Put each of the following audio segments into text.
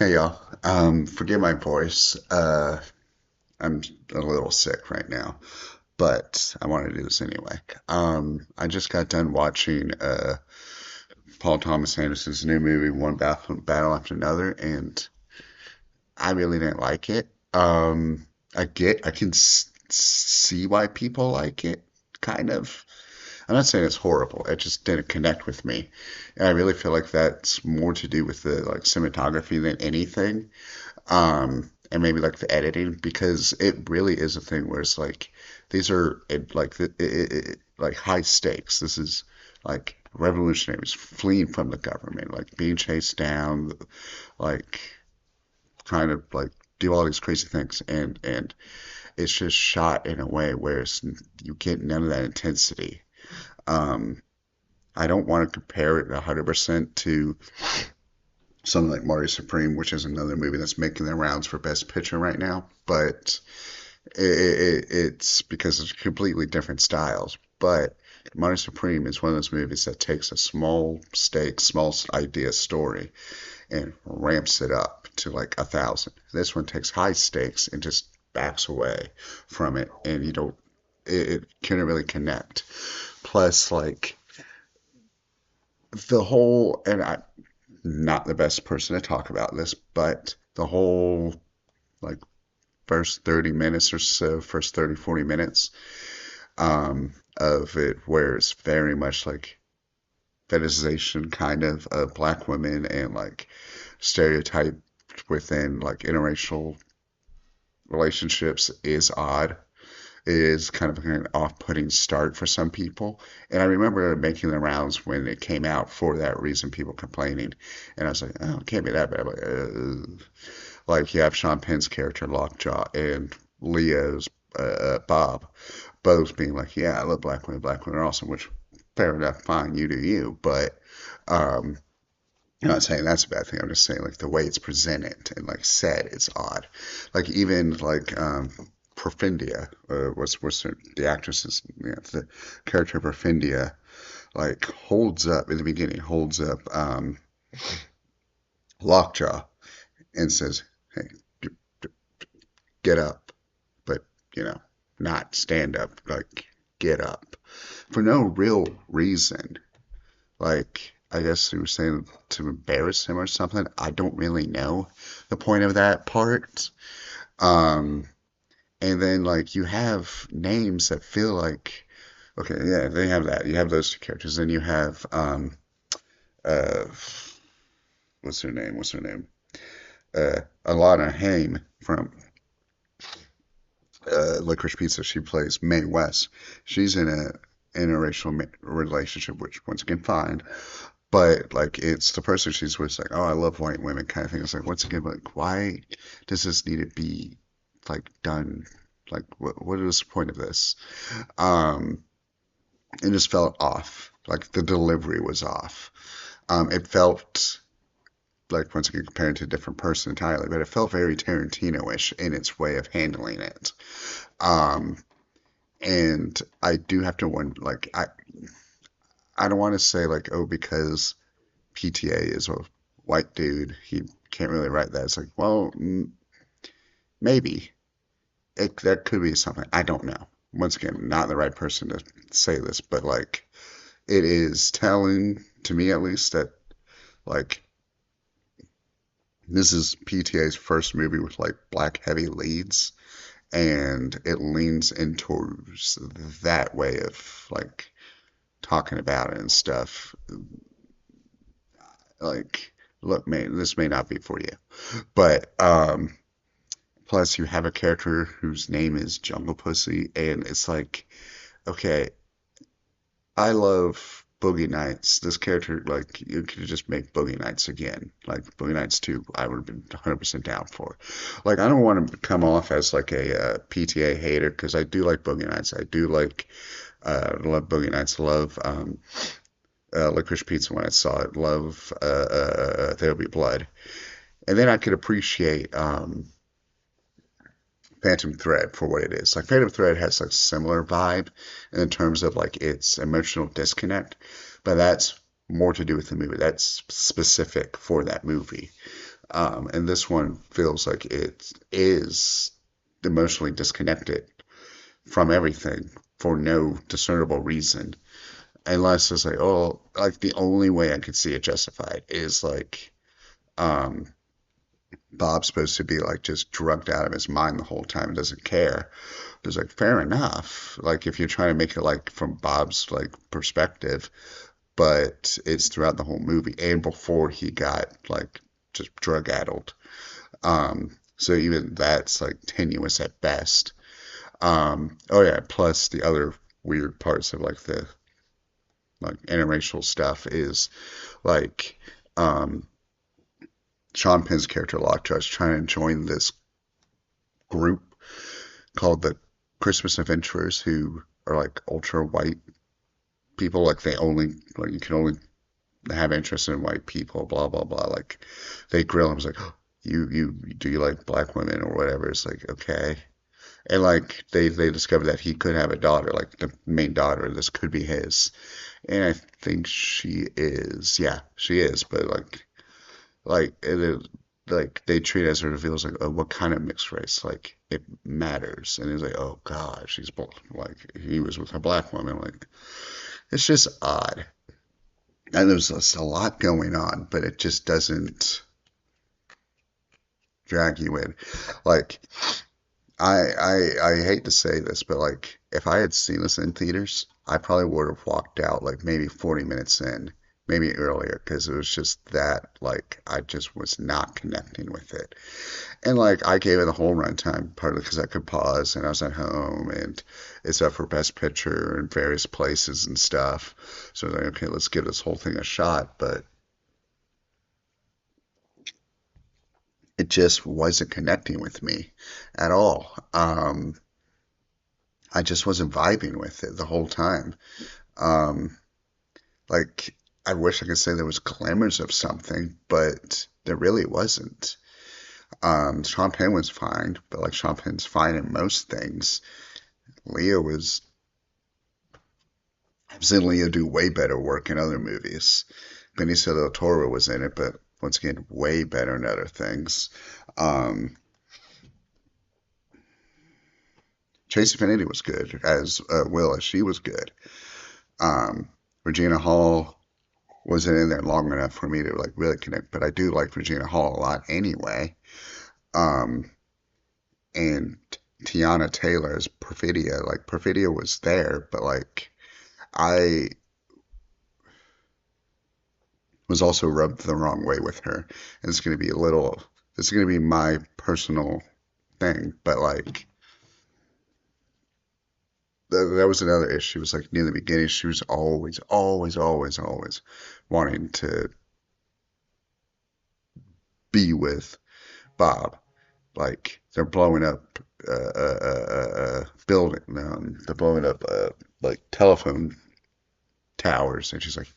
Hey y'all. Forgive my voice. I'm a little sick right now, but I want to do this anyway. I just got done watching Paul Thomas Anderson's new movie, Battle After Another, and I really didn't like it. I can see why people like it, kind of. I'm not saying it's horrible. It just didn't connect with me, and I really feel like that's more to do with the like cinematography than anything. And maybe like the editing because it really is a thing where it's like these are like high stakes. This is like revolutionaries fleeing from the government, like being chased down, like trying to like do all these crazy things, and it's just shot in a way where you get none of that intensity. Um, I don't want to compare it 100% to something like Marty Supreme, which is another movie that's making the rounds for Best Picture right now. But it's because it's completely different styles. But Marty Supreme is one of those movies that takes a small stake, small idea story and ramps it up to like 1,000. This one takes high stakes and just backs away from it, and you don't. It can't really connect. Plus, like the whole, and I'm not the best person to talk about this, but the whole like first 30 minutes or so, first 30, 40 minutes of it, where it's very much like fetishization kind of black women and like stereotype within like interracial relationships is odd. It is kind of an off-putting start for some people. And I remember making the rounds when it came out for that reason, people complaining. And I was like, oh, it can't be that bad. Like you have Sean Penn's character, Lockjaw, and Leo's Bob, both being like, yeah, I love black women are awesome, which fair enough, fine, you do you. But um, I'm not saying that's a bad thing. I'm just saying like the way it's presented and like said, it's odd. Like even like Perfindia, the actress's the character Perfindia like holds up in the beginning, holds up Lockjaw and says, "Hey, get up," but you know, not stand up, like get up for no real reason. Like, I guess he was saying to embarrass him or something. I don't really know the point of that part. Um, and then like you have names that feel like okay, yeah, they have that. You have those two characters. Then you have uh what's her name? What's her name? Alana Haim from Licorice Pizza. She plays Mae West. She's in a interracial relationship, which once again fine. But like it's the person she's with, like, oh, I love white women kind of thing. It's like once again, like, why does this need to be like done? Like, what is the point of this? Um, it just felt off. Like the delivery was off. It felt like once again compared to a different person entirely, but it felt very Tarantino-ish in its way of handling it. Um, and I do have to wonder, like, I don't want to say like, oh, because PTA is a white dude, he can't really write that. It's like, well, maybe that could be something. I don't know. Once again, not the right person to say this, but like, it is telling to me at least that like this is PTA's first movie with like black heavy leads, and it leans into that way of like talking about it and stuff. Like, look, man, this may not be for you, but plus you have a character whose name is Jungle Pussy, and it's like, okay, I love Boogie Nights. This character, like, you could just make Boogie Nights again. Like, Boogie Nights 2, I would have been 100% down for. Like, I don't want to come off as like a PTA hater because I do like Boogie Nights. I do like, love Boogie Nights. Love Licorice Pizza when I saw it. Love There'll Be Blood. And then I could appreciate Phantom Thread for what it is. Like Phantom Thread has like similar vibe in terms of like its emotional disconnect, but that's more to do with the movie. That's specific for that movie. And this one feels like it is emotionally disconnected from everything for no discernible reason. Unless it's like, oh, like the only way I could see it justified is like um Bob's supposed to be like just drugged out of his mind the whole time and doesn't care. It's like fair enough. Like if you're trying to make it like from Bob's like perspective, but it's throughout the whole movie and before he got like just drug addled. So even that's like tenuous at best. Oh yeah, plus the other weird parts of like the like interracial stuff is like um Sean Penn's character Lockjaw is trying to join this group called the Christmas Adventurers who are like ultra white people, like they only like you can only have interest in white people, blah blah blah. Like they grill him, it's like, oh, you do you like black women or whatever? It's like okay, and like they discover that he could have a daughter, like the main daughter. This could be his, and I think she is, yeah, she is, but like it is. Like they treat it as a reveal, it's like, oh, what kind of mixed race? Like it matters, and he's like, oh God, she's like he was with a black woman. Like it's just odd. And there's just a lot going on, but it just doesn't drag you in. Like I hate to say this, but like if I had seen this in theaters, I probably would have walked out like maybe 40 minutes in, maybe earlier, because it was just that like I just was not connecting with it. And like I gave it the whole runtime, partly because I could pause and I was at home and it's up for Best Picture in various places and stuff. So I was like, okay, let's give this whole thing a shot. But it just wasn't connecting with me at all. I just wasn't vibing with it the whole time. Um, like I wish I could say there was glimmers of something, but there really wasn't. Sean Penn was fine, but like Sean Penn's fine in most things. Leo was I've seen Leo do way better work in other movies. Benicio del Toro was in it, but once again, way better in other things. Um, Chase Infinity was good as Willa. She was good. Um, Regina Hall wasn't in there long enough for me to like really connect, but I do like Regina Hall a lot anyway. Um, and Tiana Taylor as Perfidia, like Perfidia was there, but like I was also rubbed the wrong way with her. And it's going to be a little, this is going to be my personal thing, but like that was another issue. It was like near the beginning, she was always wanting to be with Bob. Like they're blowing up building, they're blowing up like telephone towers, and she's like,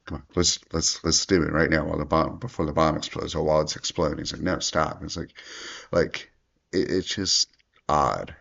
"Come on, let's do it right now while the bomb before the bomb explodes or while it's exploding." He's like, "No, stop." It's like it's just odd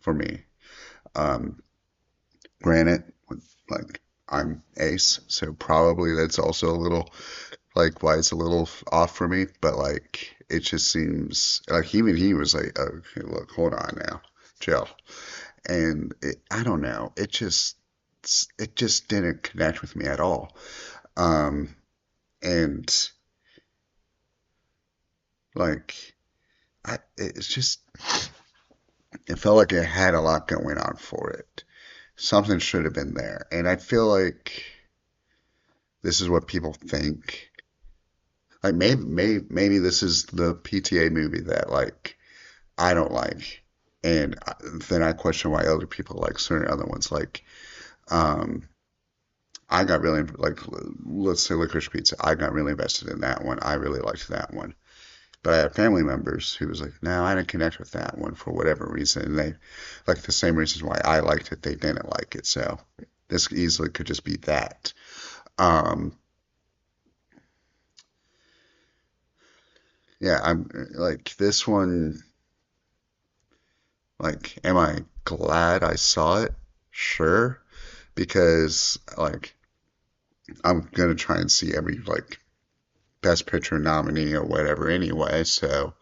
for me. Um, Granted, like I'm ace, so probably that's also a little like why it's a little off for me. But like it just seems like even he was like, "Okay, look, hold on now, chill." And I don't know, it just didn't connect with me at all. Um, and like it's just it felt like it had a lot going on for it. Something should have been there, and I feel like this is what people think. Like maybe this is the PTA movie that like I don't like, and then I question why other people like certain other ones. Like um, I got really like let's say Licorice Pizza. I got really invested in that one. I really liked that one. But I had family members who was like, no, I didn't connect with that one for whatever reason. And they like the same reasons why I liked it, they didn't like it. So this easily could just be that. Um, yeah, I'm like this one. Like, am I glad I saw it? Sure, because like I'm gonna try and see every like Best Picture nominee or whatever anyway, so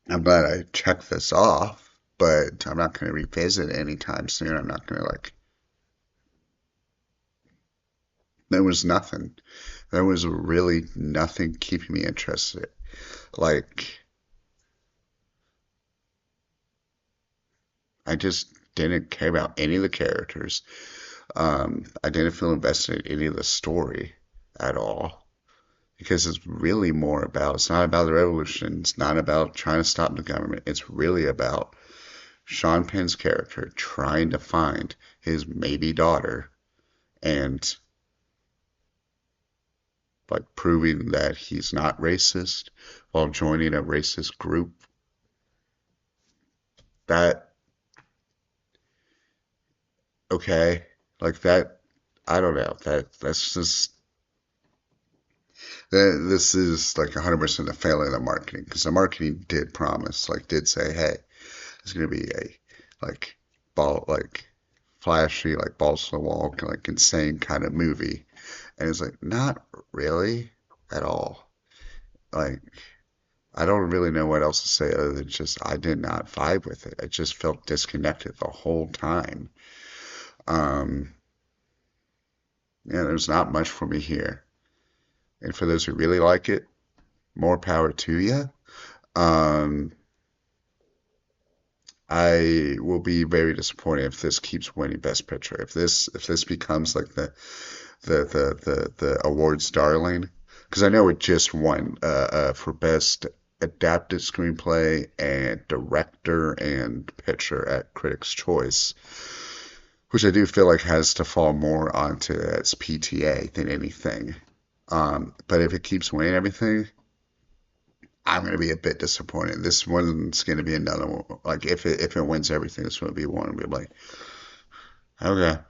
I'm glad I checked this off, but I'm not going to revisit it anytime soon. I'm not going to like, there was nothing. There was really nothing keeping me interested. Like, I just didn't care about any of the characters. I didn't feel invested in any of the story at all because it's really more about, it's not about the revolution. It's not about trying to stop the government. It's really about Sean Penn's character trying to find his maybe daughter and like proving that he's not racist while joining a racist group. That, okay, like that, I don't know. That's just this is like 100% a failure of the marketing because the marketing did promise, like, did say, hey, it's gonna be a like ball, like flashy, like balls to the wall, like insane kind of movie, and it's like not really at all. Like I don't really know what else to say other than just I did not vibe with it. I just felt disconnected the whole time. Um, yeah, there's not much for me here. And for those who really like it, more power to you. Um, I will be very disappointed if this keeps winning Best Picture. If this becomes like the awards darling, because I know it just won for Best Adapted Screenplay and Director and Picture at Critics' Choice, which I do feel like has to fall more onto its PTA than anything. But if it keeps winning everything, I'm going to be a bit disappointed. This one's going to be another one. Like if it wins everything, this will be one. We'll be like, okay.